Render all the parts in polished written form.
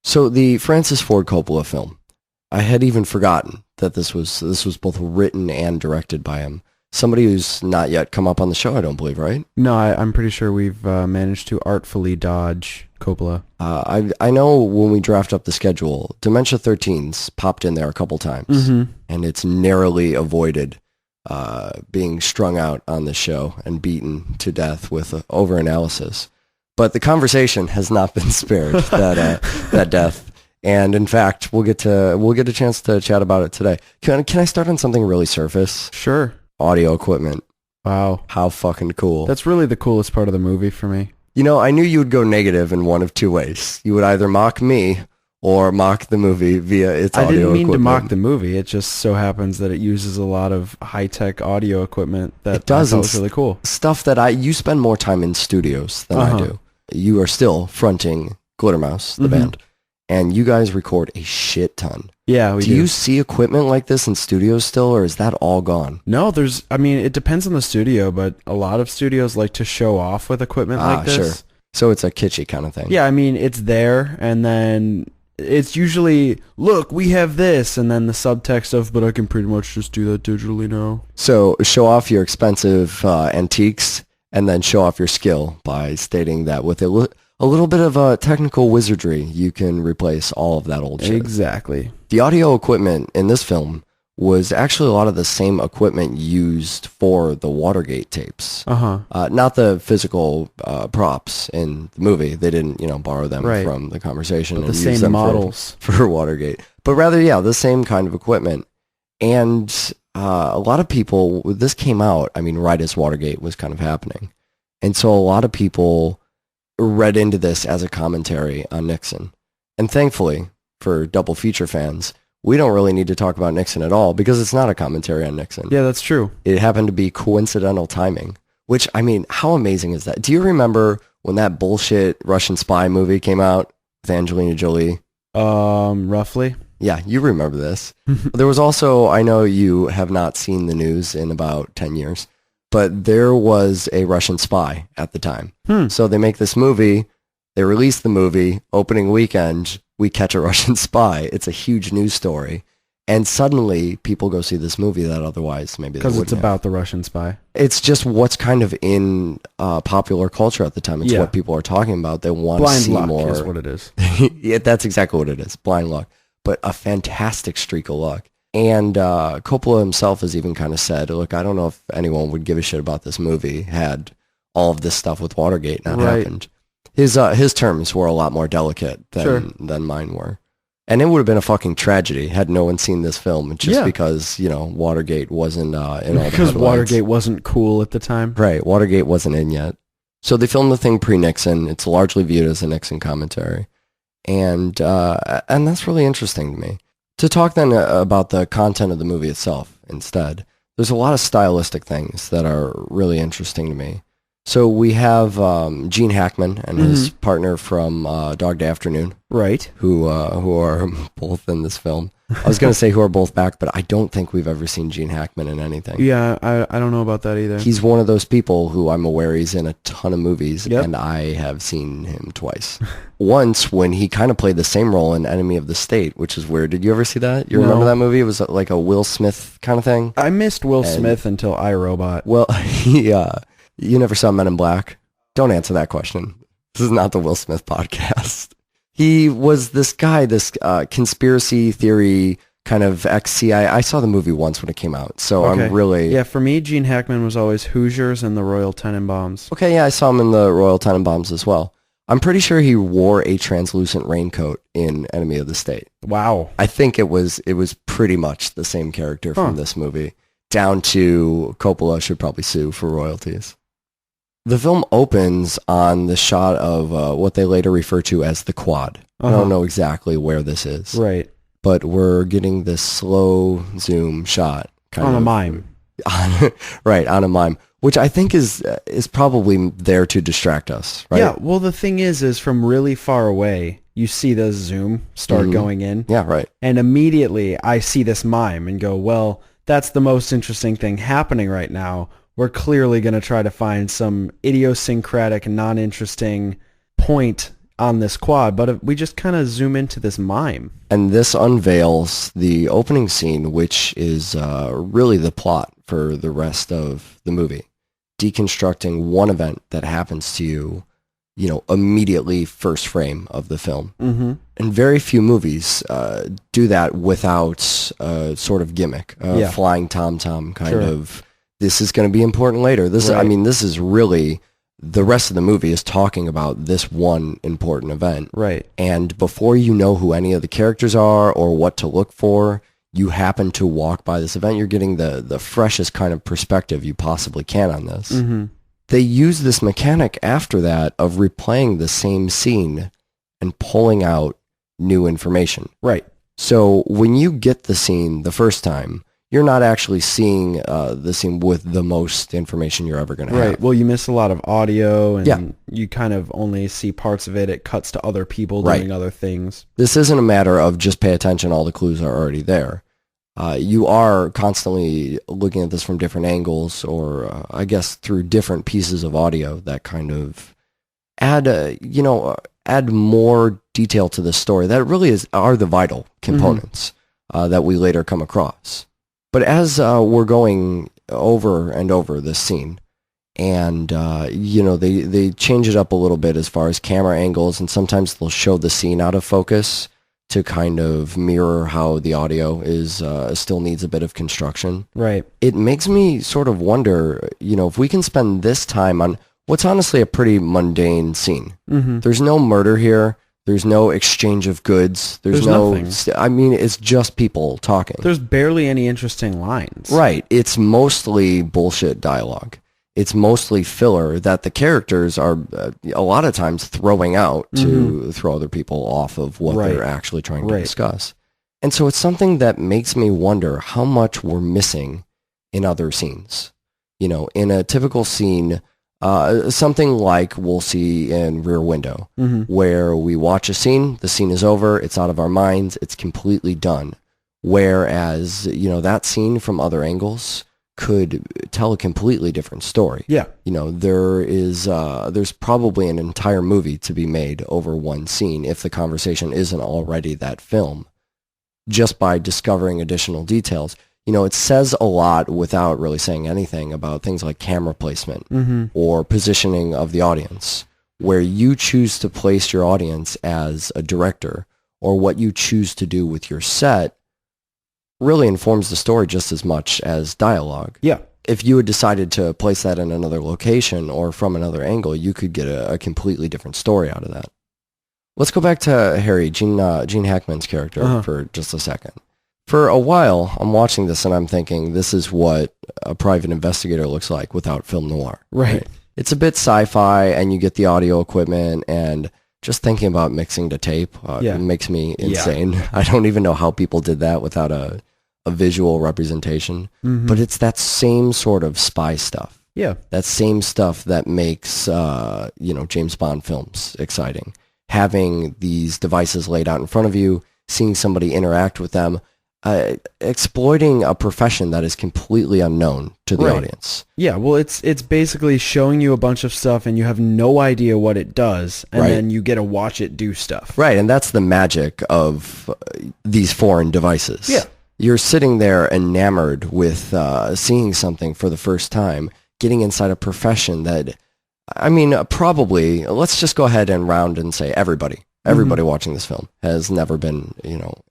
So the Francis Ford Coppola film, I had even forgotten that this was both written and directed by him. Somebody who's not yet come up on the show, I don't believe, right? No, I'm pretty sure we've managed to artfully dodge Coppola. I know when we draft up the schedule, Dementia 13's popped in there a couple times, and it's narrowly avoided being strung out on the show and beaten to death with over-analysis. But the conversation has not been spared, that death. And in fact, we'll get a chance to chat about it today. Can I start on something really surface? Sure. Audio equipment. Wow. How fucking cool. That's really the coolest part of the movie for me. You know, I knew you would go negative in one of two ways. You would either mock me or mock the movie via its audio equipment. I didn't mean to mock the movie. It just so happens that it uses a lot of high-tech audio equipment that it does. I thought was really cool. Stuff that you spend more time in studios than I do. You are still fronting Glittermouse, the band, and you guys record a shit ton. Yeah, we do. Do you see equipment like this in studios still, or is that all gone? No, it depends on the studio, but a lot of studios like to show off with equipment like this. Sure. So it's a kitschy kind of thing. Yeah, I mean, it's there, and then it's usually, look, we have this, and then the subtext of, but I can pretty much just do that digitally now. So show off your expensive antiques, and then show off your skill by stating that with a little bit of technical wizardry, you can replace all of that old shit. Exactly. The audio equipment in this film was actually a lot of the same equipment used for the Watergate tapes. Not the physical props in the movie. They didn't, borrow them from the conversation but and the use same them models for Watergate. But rather, the same kind of equipment. And a lot of people, this came out, right as Watergate was kind of happening. And so a lot of people read into this as a commentary on Nixon. And thankfully, for double feature fans, we don't really need to talk about Nixon at all because it's not a commentary on Nixon. Yeah, that's true. It happened to be coincidental timing, which, how amazing is that? Do you remember when that bullshit Russian spy movie came out with Angelina Jolie? Roughly. Yeah, you remember this. There was also, I know you have not seen the news in about 10 years, but there was a Russian spy at the time. So they make this movie, they release the movie, opening weekend, we catch a Russian spy. It's a huge news story. And suddenly people go see this movie that otherwise maybe they wouldn't because it's about the Russian spy. It's just what's kind of in popular culture at the time. It's what people are talking about. They want to see more. Blind luck is what it is. Yeah, that's exactly what it is. Blind luck. But a fantastic streak of luck. And Coppola himself has even kind of said, look, I don't know if anyone would give a shit about this movie had all of this stuff with Watergate not happened. His terms were a lot more delicate than mine were. And it would have been a fucking tragedy had no one seen this film just because, Watergate wasn't in all the headlines. Because Watergate wasn't cool at the time. Right, Watergate wasn't in yet. So they filmed the thing pre-Nixon. It's largely viewed as a Nixon commentary. And that's really interesting to me. To talk then about the content of the movie itself instead, there's a lot of stylistic things that are really interesting to me. So we have Gene Hackman and his partner from Dog Day Afternoon. Right. Who are both in this film. I was going to say who are both back, but I don't think we've ever seen Gene Hackman in anything. Yeah, I don't know about that either. He's one of those people who I'm aware he's in a ton of movies, and I have seen him twice. Once when he kind of played the same role in Enemy of the State, which is weird. Did you ever see that? You remember that movie? It was like a Will Smith kind of thing. I missed Will Smith until iRobot. Well, you never saw Men in Black? Don't answer that question. This is not the Will Smith podcast. He was this guy, this conspiracy theory kind of ex-CIA. I saw the movie once when it came out, so I'm really... Yeah, for me, Gene Hackman was always Hoosiers and the Royal Tenenbaums. Okay, yeah, I saw him in the Royal Tenenbaums as well. I'm pretty sure he wore a translucent raincoat in Enemy of the State. Wow. I think it was pretty much the same character from this movie, down to Coppola should probably sue for royalties. The film opens on the shot of what they later refer to as the quad. I don't know exactly where this is. Right. But we're getting this slow zoom shot. On a mime. Right, on a mime. Which I think is probably there to distract us, right? Yeah, well, the thing is from really far away, you see the zoom start going in. Yeah, right. And immediately I see this mime and go, well, that's the most interesting thing happening right now. We're clearly going to try to find some idiosyncratic, non-interesting point on this quad, but we just kind of zoom into this mime. And this unveils the opening scene, which is really the plot for the rest of the movie. Deconstructing one event that happens to you, immediately first frame of the film. Mm-hmm. And very few movies do that without a sort of gimmick, flying tom-tom kind of, this is going to be important later. This is really, the rest of the movie is talking about this one important event. Right. And before you know who any of the characters are or what to look for, you happen to walk by this event. You're getting the freshest kind of perspective you possibly can on this. Mm-hmm. They use this mechanic after that of replaying the same scene and pulling out new information. Right. So when you get the scene the first time, you're not actually seeing the scene with the most information you're ever going to have. Right. Well, you miss a lot of audio, and you kind of only see parts of it. It cuts to other people doing other things. This isn't a matter of just pay attention, all the clues are already there. You are constantly looking at this from different angles, or I guess through different pieces of audio that kind of add more detail to the story. That really are the vital components that we later come across. But as we're going over and over this scene, and they change it up a little bit as far as camera angles, and sometimes they'll show the scene out of focus to kind of mirror how the audio is still needs a bit of construction. Right. It makes me sort of wonder, if we can spend this time on what's honestly a pretty mundane scene. Mm-hmm. There's no murder here. There's no exchange of goods. There's no nothing. It's just people talking. There's barely any interesting lines. Right. It's mostly bullshit dialogue. It's mostly filler that the characters are a lot of times throwing out to throw other people off of what they're actually trying to discuss. And so it's something that makes me wonder how much we're missing in other scenes. In a typical scene, something like we'll see in Rear Window, where we watch a scene, the scene is over, it's out of our minds, it's completely done. Whereas, that scene from other angles could tell a completely different story. Yeah. There's probably an entire movie to be made over one scene if the conversation isn't already that film, just by discovering additional details. It says a lot without really saying anything about things like camera placement or positioning of the audience, where you choose to place your audience as a director, or what you choose to do with your set really informs the story just as much as dialogue. Yeah. If you had decided to place that in another location or from another angle, you could get a completely different story out of that. Let's go back to Harry, Gene Hackman's character, for just a second. For a while, I'm watching this and I'm thinking, this is what a private investigator looks like without film noir. Right. It's a bit sci-fi, and you get the audio equipment, and just thinking about mixing to tape makes me insane. Yeah. I don't even know how people did that without a visual representation. But it's that same sort of spy stuff. Yeah. That same stuff that makes, James Bond films exciting. Having these devices laid out in front of you, seeing somebody interact with them, exploiting a profession that is completely unknown to the audience. Yeah, well, it's basically showing you a bunch of stuff and you have no idea what it does, and then you get to watch it do stuff. Right, and that's the magic of these foreign devices. Yeah. You're sitting there enamored with seeing something for the first time, getting inside a profession that, probably, let's just go ahead and round and say everybody watching this film has never been,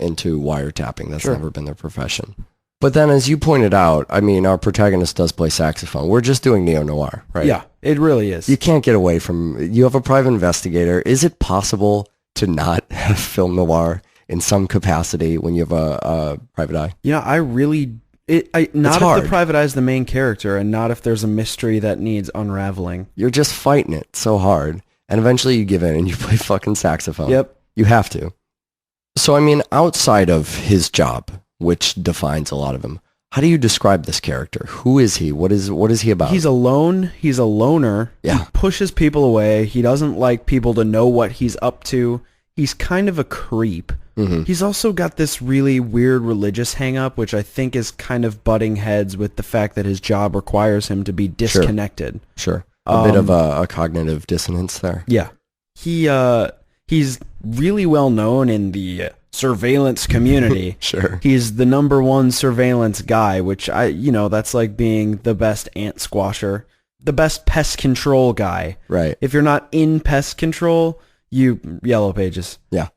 into wiretapping. That's never been their profession. But then, as you pointed out, our protagonist does play saxophone. We're just doing neo-noir, right? Yeah, it really is. You can't get away from, you have a private investigator. Is it possible to not have film noir in some capacity when you have a private eye? Yeah, not if the private eye is the main character, and not if there's a mystery that needs unraveling. You're just fighting it so hard. And eventually you give in and you play fucking saxophone. Yep. You have to. So, outside of his job, which defines a lot of him, how do you describe this character? Who is he? What is he about? He's alone. He's a loner. Yeah. He pushes people away. He doesn't like people to know what he's up to. He's kind of a creep. He's also got this really weird religious hang-up, which I think is kind of butting heads with the fact that his job requires him to be disconnected. Sure. A bit of a cognitive dissonance there. Yeah. He he's really well known in the surveillance community. Sure. He's the number one surveillance guy, which that's like being the best ant squasher, the best pest control guy. Right. If you're not in pest control, Yellow Pages. Yeah.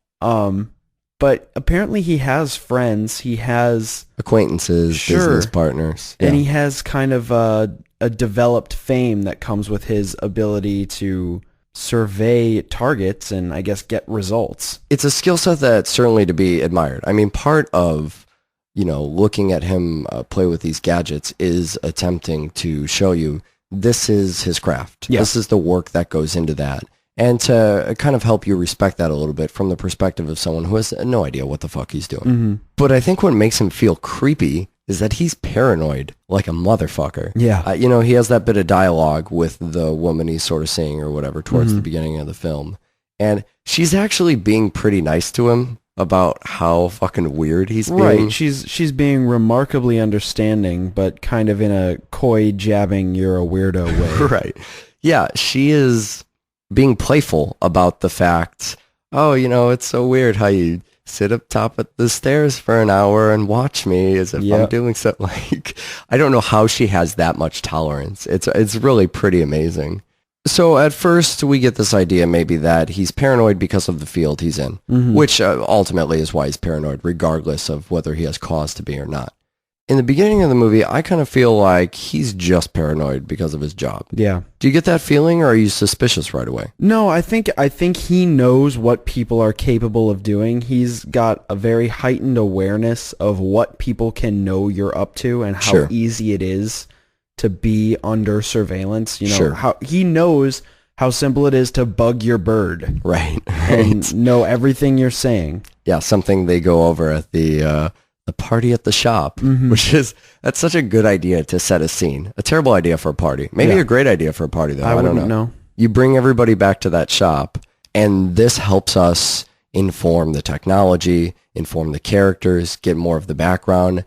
But apparently he has friends. He has acquaintances, business partners. And he has kind of a developed fame that comes with his ability to survey targets and I guess get results. It's a skill set that's certainly to be admired. I mean, part of, looking at him play with these gadgets is attempting to show you this is his craft. Yeah. This is the work that goes into that. And to kind of help you respect that a little bit from the perspective of someone who has no idea what the fuck he's doing. Mm-hmm. But I think what makes him feel creepy is that he's paranoid like a motherfucker. Yeah. He has that bit of dialogue with the woman he's sort of seeing or whatever towards the beginning of the film. And she's actually being pretty nice to him about how fucking weird he's being. Right. She's being remarkably understanding, but kind of in a coy, jabbing, you're a weirdo way. Right. Yeah, she is being playful about the fact, it's so weird how you sit up top at the stairs for an hour and watch me as if I'm doing something. Like, I don't know how she has that much tolerance. It's really pretty amazing. So at first we get this idea maybe that he's paranoid because of the field he's in, which ultimately is why he's paranoid, regardless of whether he has cause to be or not. In the beginning of the movie, I kind of feel like he's just paranoid because of his job. Yeah. Do you get that feeling, or are you suspicious right away? No, I think he knows what people are capable of doing. He's got a very heightened awareness of what people can know you're up to and how easy it is to be under surveillance. How he knows how simple it is to bug your bird. Right. And know everything you're saying. Yeah, something they go over at the party at the shop, that's such a good idea to set a scene. A terrible idea for a party. Maybe a great idea for a party, though. I don't know. You bring everybody back to that shop, and this helps us inform the technology, inform the characters, get more of the background,